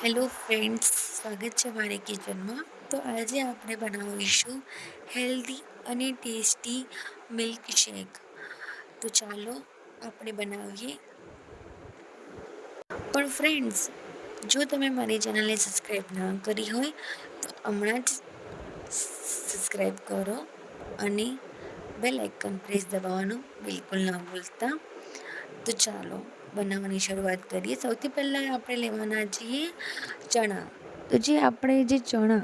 Hello friends, સ્વાગત છે મારી કિચનમાં. તો આજે આપણે બનાવીશું હેલ્ધી અને ટેસ્ટી મિલ્ક શેક. તો ચાલો આપણે બનાવીએ. પણ ફ્રેન્ડ્સ, જો તમે મારી ચેનલને સબસ્ક્રાઈબ ના કરી હોય તો હમણાં જ સબસ્ક્રાઈબ કરો અને બેલ આઇકન પ્રેસ દબાવવાનું બિલકુલ ના ભૂલતા. તો ચાલો બનાવવાની શરૂઆત કરીએ. સૌથી પહેલાં આપણે લેવાના છીએ ચણા. તો આપણે ચણા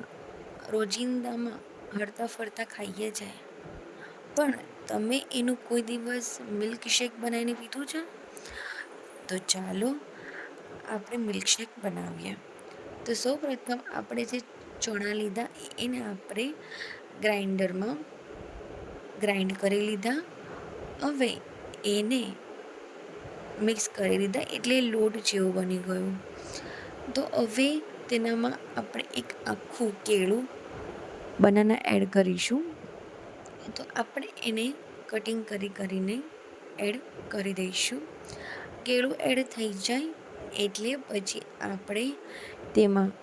રોજિંદામાં હરતા ફરતા ખાઈએ છીએ, પણ તમે એનું કોઈ દિવસ મિલ્ક શેક બનાવીને પીધું છે? તો ચાલો આપણે મિલ્કશેક બનાવીએ. તો સૌપ્રથમ આપણે જે ચણા લીધા એને આપણે ગ્રાઇન્ડરમાં ગ્રાઇન્ડ કરી લીધા. હવે એને મિક્સ કરી લીધા એટલે લોટ જેવું બની ગયું. તો હવે તેનામાં આપણે એક આખું કેળું બનાના એડ કરીશું. તો આપણે એને કટિંગ કરીને એડ કરી દઈશું. કેળું એડ થઈ જાય એટલે પછી આપણે તેમાં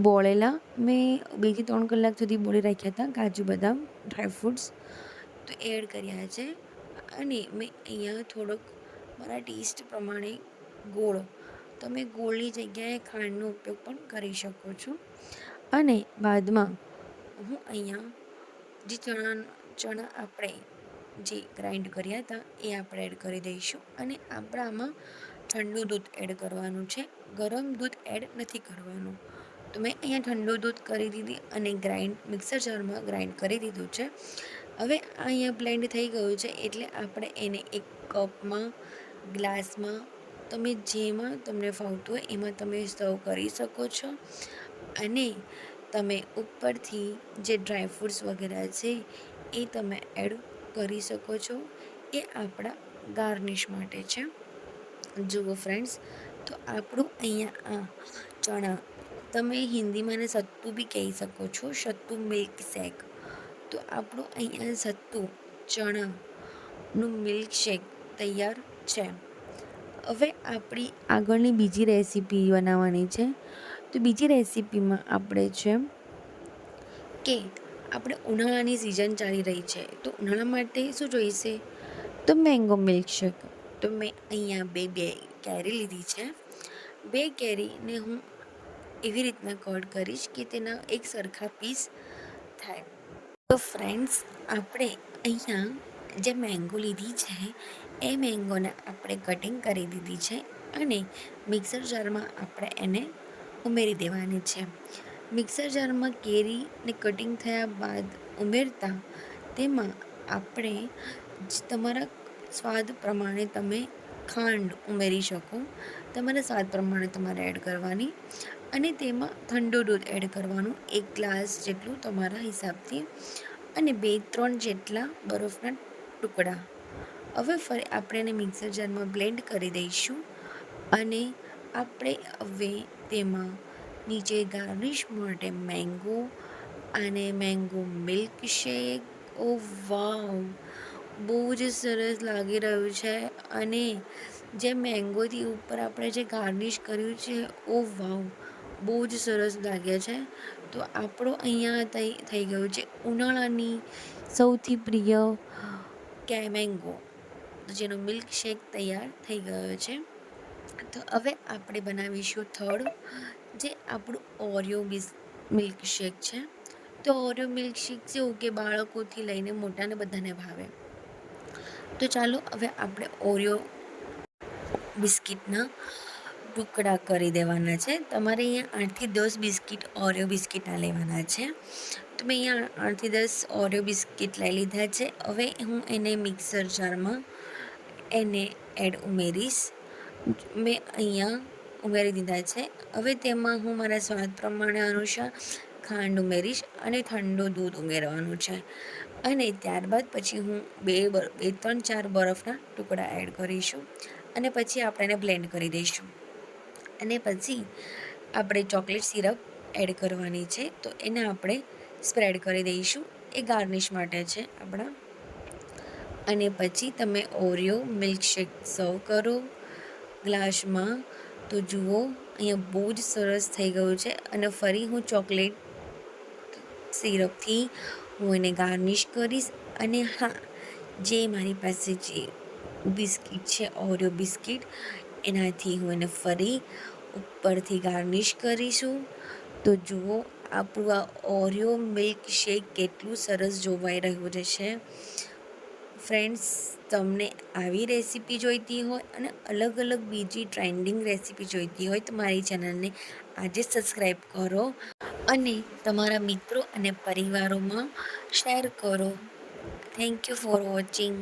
બોળેલા મેં 2 થી 3 કલાક સુધી બોળી રાખ્યા હતા કાજુ બદામ ડ્રાયફ્રૂટ્સ તો એડ કર્યા છે. અને મેં અહીંયા થોડોક મારા ટેસ્ટ પ્રમાણે ગોળ, તમે ગોળની જગ્યાએ ખાંડનો ઉપયોગ પણ કરી શકો છો. અને બાદમાં હું અહીંયા જે ચણા આપણે જે ગ્રાઇન્ડ કર્યા હતા એ આપણે એડ કરી દઈશું. અને આપણે આમાં ઠંડુ દૂધ એડ કરવાનું છે, ગરમ દૂધ એડ નથી કરવાનું. તો મેં અહીંયા ઠંડુ દૂધ કરી દીધી અને મિક્સર જારમાં ગ્રાઇન્ડ કરી દીધું છે. હવે અહીંયા બ્લેન્ડ થઈ ગયું છે એટલે આપણે એને એક કપમાં, ગ્લાસમાં, તમે જેમાં તમને ફાવતું હોય એમાં તમે સર્વ કરી શકો છો. અને તમે ઉપરથી જે ડ્રાયફ્રૂટ્સ વગેરે છે એ તમે એડ કરી શકો છો. એ આપણા ગાર્નિશ માટે છે. જુઓ ફ્રેન્ડ્સ, તો આપણું અહીંયા આ ચણા, તમે હિન્દીમાં એને સત્તુ બી કહી શકો છો, સત્તુ મિલ્ક શેક. તો આપણું અહીંયા સત્તુ ચણાનું મિલ્ક શેક તૈયાર છે. હવે આપણી આગળની બીજી રેસીપી બનાવવાની છે. તો બીજી રેસીપીમાં આપણે છે કે આપણે ઉનાળાની સિઝન ચાલી રહી છે, તો ઉનાળા માટે શું જોઈશે? તો મેંગો મિલ્કશેક. તો મેં અહીંયા બે કેરી લીધી છે. 2 કેરીને હું એવી રીતના કટ કરીશ કે તેના એક સરખા પીસ થાય. તો ફ્રેન્ડ્સ, આપણે અહીંયા જે મેંગો લીધી છે એ મેંગોને આપણે કટિંગ કરી દીધી છે અને મિક્સર જારમાં આપણે એને ઉમેરી દેવાની છે. મિક્સર જારમાં કેરીને કટિંગ થયા બાદ ઉમેરતા તેમાં આપણે તમારા સ્વાદ પ્રમાણે તમે ખાંડ ઉમેરી શકો. તમારા સ્વાદ પ્રમાણે તમારે એડ કરવાની. અને તેમાં ઠંડુ દૂધ એડ કરવાનું 1 ગ્લાસ જેટલું તમારા હિસાબથી, અને 2-3 જેટલા બરફના ટુકડા. હવે ફરી આપણે એને મિક્સર જારમાં બ્લેન્ડ કરી દઈશું. અને આપણે હવે તેમાં નીચે ગાર્નિશ માટે મેંગો અને મેંગો મિલ્ક શેક. ઓ વાવ, બહુ જ સરસ લાગી રહ્યું છે. અને જે મેંગોથી ઉપર આપણે જે ગાર્નિશ કર્યું છે, ઓ વાવ, બહુ જ સરસ લાગ્યા છે. તો આપણો અહીંયા થઈ ગયું છે ઉનાળાની સૌથી પ્રિય મેંગો, જેનો મિલ્ક શેક તૈયાર થઈ ગયો છે. તો હવે આપણે બનાવીશું થર્ડ, જે આપણું ઓરિયો મિલ્ક શેક છે. તો ઓરિયો મિલ્ક શેક જેવું કે બાળકોથી લઈને મોટાને બધાને ભાવે. તો ચાલો હવે આપણે ઓરિયો બિસ્કિટના ટુકડા કરી દેવાના છે. તમારે અહીંયા 8 થી 10 બિસ્કિટ ઓરિયો બિસ્કિટના લેવાના છે. તો મેં અહીંયા 8 થી 10 ઓરિયો બિસ્કિટ લઈ લીધા છે. હવે હું એને મિક્સર જારમાં એને ઉમેરીશ. મેં અહીંયા ઉમેરી દીધા છે. હવે તેમાં હું મારા સ્વાદ પ્રમાણે અનુસાર ખાંડ ઉમેરીશ અને ઠંડુ દૂધ ઉમેરવાનું છે. અને ત્યારબાદ પછી હું 2-3-4 બરફના ટુકડા એડ કરીશું. અને પછી આપણે એને બ્લેન્ડ કરી દઈશું. અને પછી આપણે ચોકલેટ સિરપ એડ કરવાની છે. તો એને આપણે સ્પ્રેડ કરી દઈશું. એ ગાર્નિશ માટે છે આપણા. અને પછી તમે ઓરિયો મિલ્કશેક સર્વ કરો ગ્લાસમાં. તો જુઓ અહીંયા બહુ જ સરસ થઈ ગયું છે અને ફરી હું ચોકલેટ સિરપથી હું એને ગાર્નિશ કરીશ. અને હા, જે મારી પાસે જે બિસ્કિટ છે ઓરિયો બિસ્કિટ, એનાથી હું એને ફરી ઉપરથી ગાર્નિશ કરીશું. તો જુઓ આપણું આ ઓરિયો મિલ્ક શેક કેટલું સરસ જોવાઈ રહ્યું છે. ફ્રેન્ડ્સ, તમને આવી રેસીપી જોઈતી હોય અને અલગ અલગ બીજી ટ્રેન્ડિંગ રેસીપી જોઈતી હોય તો મારી ચેનલને આજે સબસ્ક્રાઈબ કરો અને તમારા મિત્રો અને પરિવારોમાં શેર કરો. Thank you for watching.